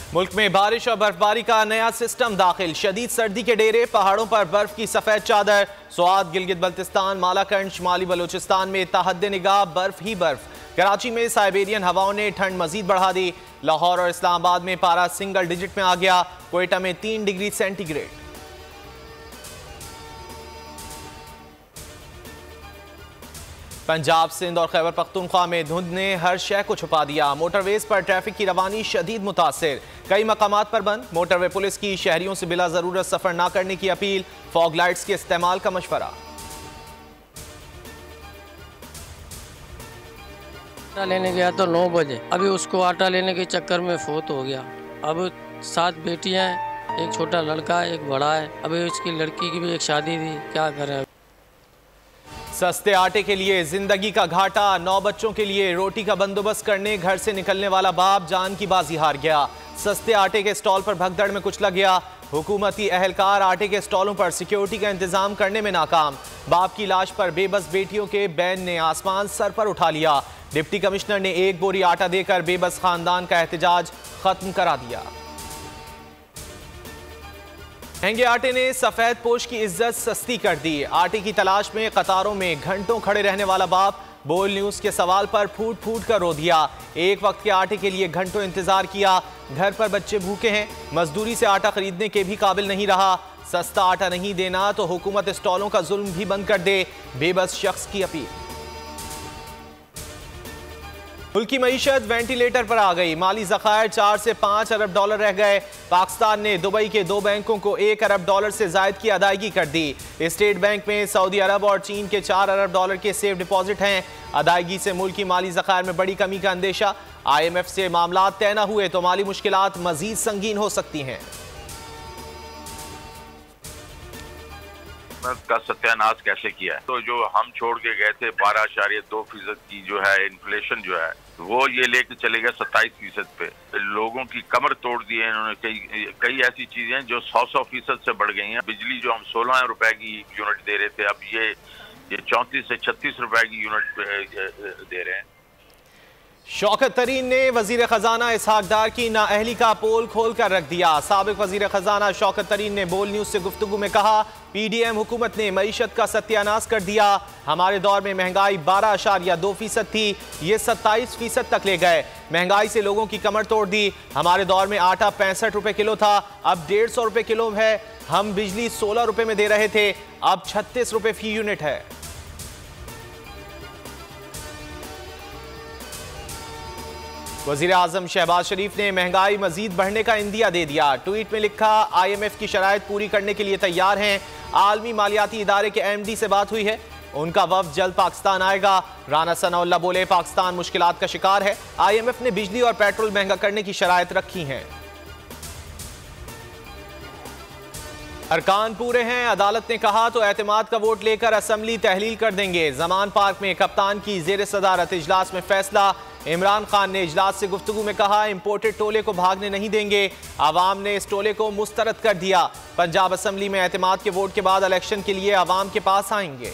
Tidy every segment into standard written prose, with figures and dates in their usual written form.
मुल्क में बारिश और बर्फबारी का नया सिस्टम दाखिल। शदीद सर्दी के डेरे, पहाड़ों पर बर्फ की सफेद चादर। स्वात, गिलगित बल्तिस्तान, मालाकंड, शुमाली बलूचिस्तान में ताहद निगाह बर्फ ही बर्फ। कराची में साइबेरियन हवाओं ने ठंड मजीद बढ़ा दी। लाहौर और इस्लामाबाद में पारा सिंगल डिजिट में आ गया। क्वेटा में 3 डिग्री सेंटीग्रेड। पंजाब, सिंध और खैबर पख्तूनख्वा में धुंध ने हर शय को छुपा दिया। मोटरवेज पर ट्रैफिक की रवानी शदीद मुतासिर। कई मकामात पर बंद। मोटरवे पुलिस की शहरियों से बिला जरूरत सफर न करने की अपील। फॉग लाइट्स के इस्तेमाल का मशवरा। आटा लेने गया तो 9 बजे, अभी उसको आटा लेने के चक्कर में फोत हो गया। अब 7 बेटियां हैं, एक छोटा लड़का है, एक बड़ा है। अभी उसकी लड़की की भी एक शादी थी, क्या करें। सस्ते आटे के लिए जिंदगी का घाटा। 9 बच्चों के लिए रोटी का बंदोबस्त करने घर से निकलने वाला बाप जान की बाजी हार गया। सस्ते आटे के स्टॉल पर भगदड़ में कुचला गया। हुकूमती अहलकार आटे के स्टॉलों पर सिक्योरिटी का इंतजाम करने में नाकाम। बाप की लाश पर बेबस बेटियों के बैन ने आसमान सर पर उठा लिया। डिप्टी कमिश्नर ने 1 बोरी आटा देकर बेबस खानदान का एहतजाज खत्म करा दिया। महंगे आटे ने सफेद पोश की इज्जत सस्ती कर दी। आटे की तलाश में कतारों में घंटों खड़े रहने वाला बाप बोल न्यूज के सवाल पर फूट फूट कर रो दिया। एक वक्त के आटे के लिए घंटों इंतजार किया। घर पर बच्चे भूखे हैं, मजदूरी से आटा खरीदने के भी काबिल नहीं रहा। सस्ता आटा नहीं देना तो हुकूमत स्टॉलों का जुल्म भी बंद कर दे, बेबस शख्स की अपील। मुल्क की मईशत वेंटिलेटर पर आ गई। माली ज़खायर 4 से 5 अरब डॉलर रह गए। पाकिस्तान ने दुबई के 2 बैंकों को 1 अरब डॉलर से जायद की अदायगी कर दी। स्टेट बैंक में सऊदी अरब और चीन के 4 अरब डॉलर के सेफ डिपॉजिट हैं। अदायगी से मुल्क की माली ज़खायर में बड़ी कमी का अंदेशा। IMF से मामला तय न हुए तो माली मुश्किलात मजीद संगीन हो सकती हैं। का सत्यानाश कैसे किया है, तो जो हम छोड़ के गए थे 12.2% की जो है इन्फ्लेशन जो है वो ये लेके चले गए 27% पे। लोगों की कमर तोड़ दी है इन्होंने। कई ऐसी चीजें जो 100% से बढ़ गई हैं। बिजली जो हम 16 रुपए की यूनिट दे रहे थे, अब ये 34 से 36 रुपए की यूनिट दे रहे हैं। शौकत तरीन ने वजीर खजाना इसहाक डार की नाअहली का पोल खोल कर रख दिया। साबिक वजीर खजाना शौकत तरीन ने बोल न्यूज से गुफ्तगू में कहा, PDM हुकूमत ने मईशत का सत्यानाश कर दिया। हमारे दौर में महंगाई 12.2% थी, ये 27% तक ले गए। महंगाई से लोगों की कमर तोड़ दी। हमारे दौर में आटा 65 रुपए किलो था, अब 150 रुपए किलो है। हम बिजली 16 रुपए में दे रहे थे, अब 36 रुपए फी यूनिट है। वजीर आजम शहबाज शरीफ ने महंगाई मजीद बढ़ने का इंदिया दे दिया। ट्वीट में लिखा, IMF की शराइत पूरी करने के लिए तैयार हैं। आलमी मालियाती इदारे के MD से बात हुई है, उनका वफ्द जल्द पाकिस्तान आएगा। राना सनाउल्लाह बोले, पाकिस्तान मुश्किलात का शिकार है। IMF ने बिजली और पेट्रोल महंगा करने की शराइत रखी हैं। अरकान पूरे हैं, अदालत ने कहा तो एतमाद का वोट लेकर असम्बली तहलील कर देंगे। जमान पार्क में कप्तान की जेर सदारत इजलास में फैसला। इमरान खान ने इजलास से गुफ्तगू में कहा, इंपोर्टेड टोले को भागने नहीं देंगे। आवाम ने इस टोले को मुस्तरद कर दिया। पंजाब असम्बली में एतमाद के वोट के बाद इलेक्शन के लिए आवाम के पास आएंगे।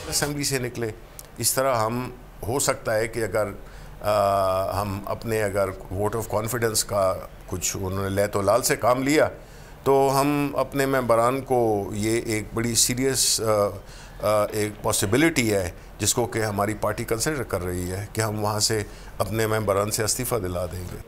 असम्बली से निकले इस तरह हम हो सकता है कि अगर हम अपने अगर वोट ऑफ कॉन्फिडेंस का कुछ उन्होंने लैतो लाल से काम लिया तो हम अपने मेंबरान को ये एक बड़ी सीरियस एक पॉसिबिलिटी है जिसको कि हमारी पार्टी कंसिडर कर रही है कि हम वहाँ से अपने मेंबरान से इस्तीफ़ा दिला देंगे।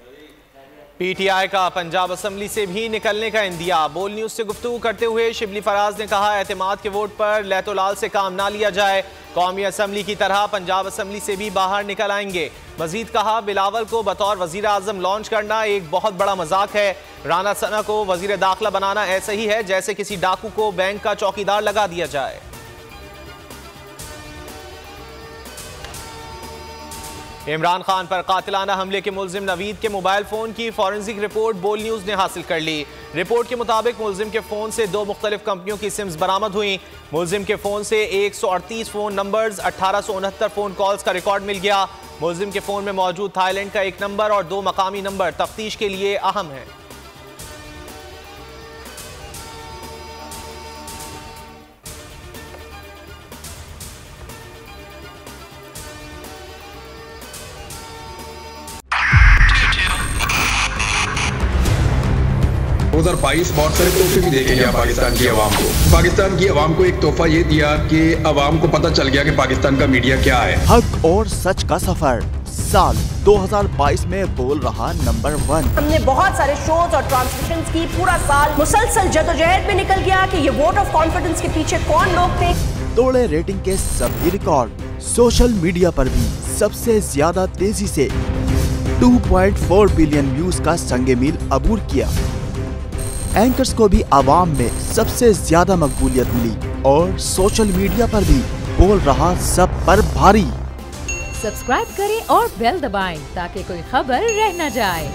PTI का पंजाब असम्बली से भी निकलने का इंदिया। बोल न्यूज से गुफ्तगू करते हुए शिबली फराज ने कहा, एतमाद के वोट पर लैतोलाल से काम ना लिया जाए। कौमी असम्बली की तरह पंजाब असम्बली से भी बाहर निकल आएंगे। मजीद कहा, बिलावल को बतौर वजीर आजम लॉन्च करना एक बहुत बड़ा मजाक है। राना सना को वजीर दाखिला बनाना ऐसा ही है जैसे किसी डाकू को बैंक का चौकीदार लगा दिया जाए। इमरान खान पर कातिलाना हमले के मुल्जिम नवीद के मोबाइल फोन की फॉरेंसिक रिपोर्ट बोल न्यूज ने हासिल कर ली। रिपोर्ट के मुताबिक मुल्जिम के फोन से 2 मुख्तलिफ कंपनियों की सिम्स बरामद हुई। मुल्जिम के फोन से 138 फोन नंबर्स, 1869 फोन कॉल्स का रिकॉर्ड मिल गया। मुल्जिम के फोन में मौजूद थाईलैंड का 1 नंबर और 2 मकामी नंबर तफ्तीश के लिए अहम है। 2022 बहुत सारे तोहफे भी देके गया पाकिस्तान की आवाम को। पाकिस्तान की आवाम को एक तोहफा ये दिया कि आवाम को पता चल गया कि पाकिस्तान का मीडिया क्या है। हक और सच का सफर साल 2022 में बोल रहा नंबर 1। हमने बहुत सारे शोज और ट्रांसमिशंस की, पूरा साल मुसलसल जदोजहद में निकल गया कि ये वोट ऑफ कॉन्फिडेंस के पीछे कौन लोग थे। तोड़े रेटिंग के सभी रिकॉर्ड। सोशल मीडिया पर भी सबसे ज्यादा तेजी से 2.4 बिलियन व्यूज का संगे मील अबूर किया। एंकर्स को भी आवाम में सबसे ज्यादा मकबूलियत मिली और सोशल मीडिया पर भी बोल रहा सब पर भारी। सब्सक्राइब करें और बेल दबाएं ताकि कोई खबर रह न जाए।